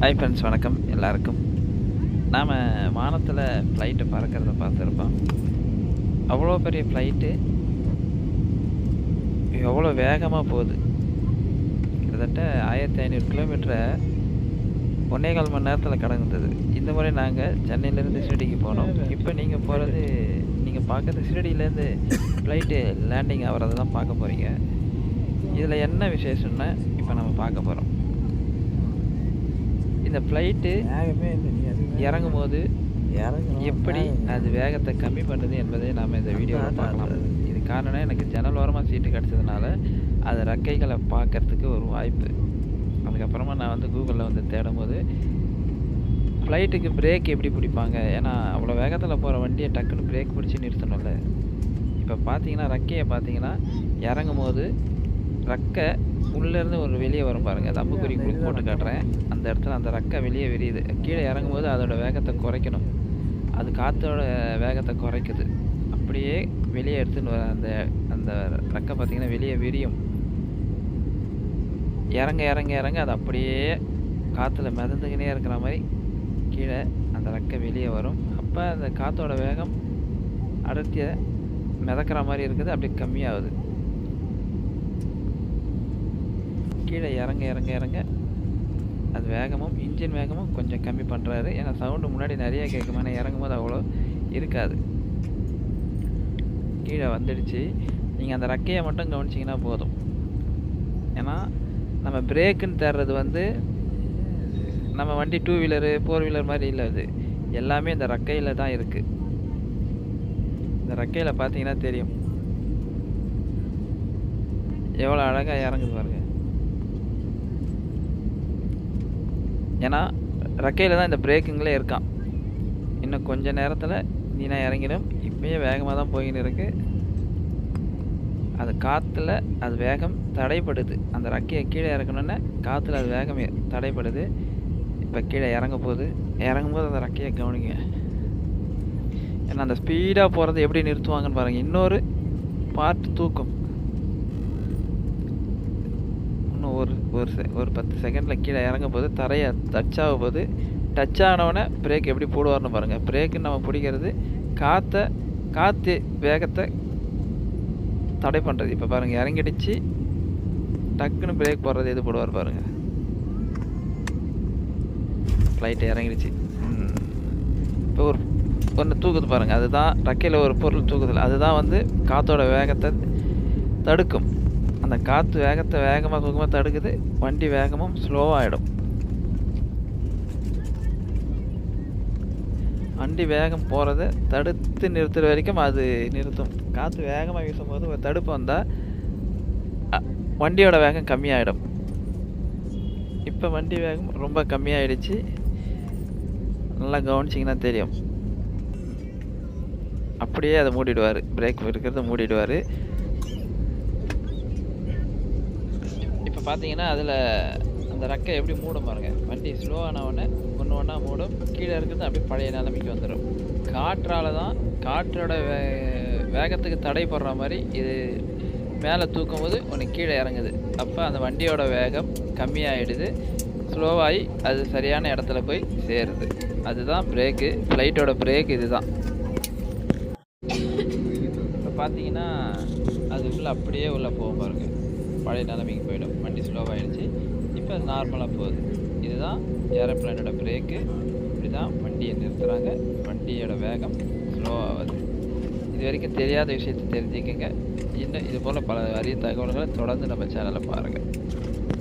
Hi friends, வணக்கம் எல்லாருக்கும். நாம் வானத்தில் ஃப்ளைட்டு பறக்கிறத பார்த்துருப்போம். அவ்வளோ பெரிய ஃப்ளைட்டு எவ்வளோ வேகமாக போகுது. கிட்டத்தட்ட 1500 கிலோமீட்டரை 1.25 மணி நேரத்தில் கடந்தது. இந்த முறை நாங்கள் சென்னையிலேருந்து ஷிரடிக்கு போனோம். இப்போ நீங்கள் போகிறது, நீங்கள் பார்க்குறது ஷிரடியிலேருந்து ஃப்ளைட்டு லேண்டிங் ஆகிறத தான் பார்க்க போகிறீங்க. இதில் என்ன விசேஷம்னா இப்போ நம்ம பார்க்க போகிறோம். இந்த ஃப்ளைட்டு இறங்கும் போது எப்படி அது வேகத்தை கம்மி பண்ணுது என்பதை நாம் இந்த வீடியோவில் பார்க்கலாம். இது காரணம், எனக்கு ஜன்னல் ஓரமாக சீட்டு கிடச்சதுனால அது ரெக்கைகளை பார்க்கறதுக்கு ஒரு வாய்ப்பு. அதுக்கப்புறமா நான் கூகுளில் தேடும் போது ஃப்ளைட்டுக்கு பிரேக் எப்படி பிடிப்பாங்க, ஏன்னா அவ்வளோ வேகத்தில் போகிற வண்டியை டக்குன்னு பிரேக் பிடிச்சி நிறுத்தணும்ல. இப்போ பார்த்தீங்கன்னா ரெக்கையை பார்த்தீங்கன்னா இறங்கும் போது ரெக்கை உள்ளேருந்து ஒரு வெளியே வரும் பாருங்கள். அது அம்புக்குறி போட்டு காட்டுறேன். அந்த இடத்துல அந்த ரெக்கை வெளியே விரியுது. கீழே இறங்கும்போது அதோட வேகத்தை குறைக்கணும். அது காற்றோட வேகத்தை குறைக்குது. அப்படியே வெளியே எடுத்துன்னு வர அந்த அந்த ரெக்கை பார்த்திங்கன்னா வெளியே விரியும். இறங்க இறங்க இறங்க அது அப்படியே காற்றுல மிதந்துக்கினே இருக்கிற மாதிரி கீழே அந்த ரெக்கை வெளியே வரும். அப்போ அந்த காற்றோட வேகம் அடர்த்தியை மிதக்கிற மாதிரி இருக்குது, அப்படியே கம்மியாகுது. கீழே இறங்க இறங்க இறங்க அது வேகமும் இன்ஜின் வேகமும் கொஞ்சம் கம்மி பண்ணுறாரு. ஏன்னா சவுண்டு முன்னாடி நிறைய கேட்கும், ஆனால் இறங்கும் போது அவ்வளோ இருக்காது. கீழே வந்துடுச்சு. நீங்கள் அந்த ரெக்கையை மட்டும் கவனிச்சிங்கன்னா போதும். ஏன்னா நம்ம பிரேக்குன்னு தேடுறது நம்ம வண்டி 2 வீலரு 4 வீலர் மாதிரி இல்லை. அது எல்லாமே இந்த ரெக்கையில் தான் இருக்குது. இந்த ரெக்கையில் பார்த்தீங்கன்னா தெரியும் எவ்வளோ அழகாக இறங்குது பாருங்க. ஏன்னா ரெக்கையில் தான் இந்த பிரேக்குங்களே இருக்கான். இன்னும் கொஞ்சம் நேரத்தில் நீனா இறங்கிடும். இப்போயே வேகமாக தான் போயின்னு இருக்கு. அது காற்றுல அது வேகம் தடைப்படுது. அந்த ரெக்கையை கீழே இறக்கணுன்னு காற்றுல அது வேகம் தடைப்படுது. இப்போ கீழே இறங்க போகுது. இறங்கும்போது அந்த ரெக்கையை கவனிங்க. ஏன்னா அந்த ஸ்பீடாக போகிறது எப்படி நிறுத்துவாங்கன்னு பாருங்கள். இன்னொரு பார்ட் தூக்கும். இன்னும் ஒரு 10 செகண்டில் கீழே இறங்க போது தரையை டச் ஆகும் போது, டச் ஆனவுடனே பிரேக் எப்படி போடுவார்னு பாருங்கள். பிரேக்குன்னு நம்ம பிடிக்கிறது காற்று வேகத்தை தடை பண்ணுறது. இப்போ பாருங்கள், இறங்கிடுச்சு. டக்குன்னு பிரேக் போடுறது எது போடுவார் பாருங்கள். ஃப்ளைட்டு இறங்கிடுச்சு. இப்போ ஒன்று தூக்குது பாருங்கள். அதுதான் ரெக்கையில் ஒரு பொருள் தூக்குதில்ல, அதுதான் காற்றோட வேகத்தை தடுக்கும். அந்த காற்று வேகத்தை வேகமாக தடுக்குது. வண்டி வேகமும் ஸ்லோவாகிடும். வண்டி வேகம் போகிறத தடுத்து நிறுத்துற வரைக்கும் அது நிறுத்தும். காற்று வேகமாக வீசும்போது ஒரு தடுப்பு வந்தால் வண்டியோட வேகம் கம்மியாகிடும். இப்போ வண்டி வேகம் ரொம்ப கம்மியாகிடுச்சு. நல்லா கவனிச்சிங்கன்னா தெரியும். அப்படியே அதை மூடிடுவார். பிரேக் இருக்கிறத மூடிடுவார். இப்போ பார்த்தீங்கன்னா அதில் அந்த ரெக்கை எப்படி மூடும் பாருங்கள். வண்டி ஸ்லோவானவுடனே ஒன்று ஒன்றா மூடும். கீழே இருக்கிறது அப்படியே பழைய நிலைமைக்கு வந்துடும். காற்றால் தான், காற்றோட வேகத்துக்கு தடைப்படுற மாதிரி இது மேலே தூக்கும் போது ஒன்று கீழே இறங்குது. அப்போ அந்த வண்டியோட வேகம் கம்மியாகிடுது. ஸ்லோவாகி அது சரியான இடத்துல போய் சேருது. அதுதான் பிரேக்கு. ஃப்ளைட்டோட பிரேக் இது தான். இப்போ பார்த்தீங்கன்னா அது அப்படியே உள்ளே போகும் பாருங்கள். பழைய நிலைமைக்கு போயிடும். வண்டி ஸ்லோவாகிடுச்சு. இப்போ நார்மலாக போகுது. இதுதான் ஏரோப்ளைனோட பிரேக்கு. இப்படி தான் வண்டியை நிறுத்துகிறாங்க. வண்டியோட வேகம் ஸ்லோவாகுது. இது வரைக்கும் தெரியாத விஷயத்தை தெரிஞ்சுக்கங்க. இன்னும் இது போல் பல அரிய தகவல்களை தொடர்ந்து நம்ம சேனலை பாருங்கள்.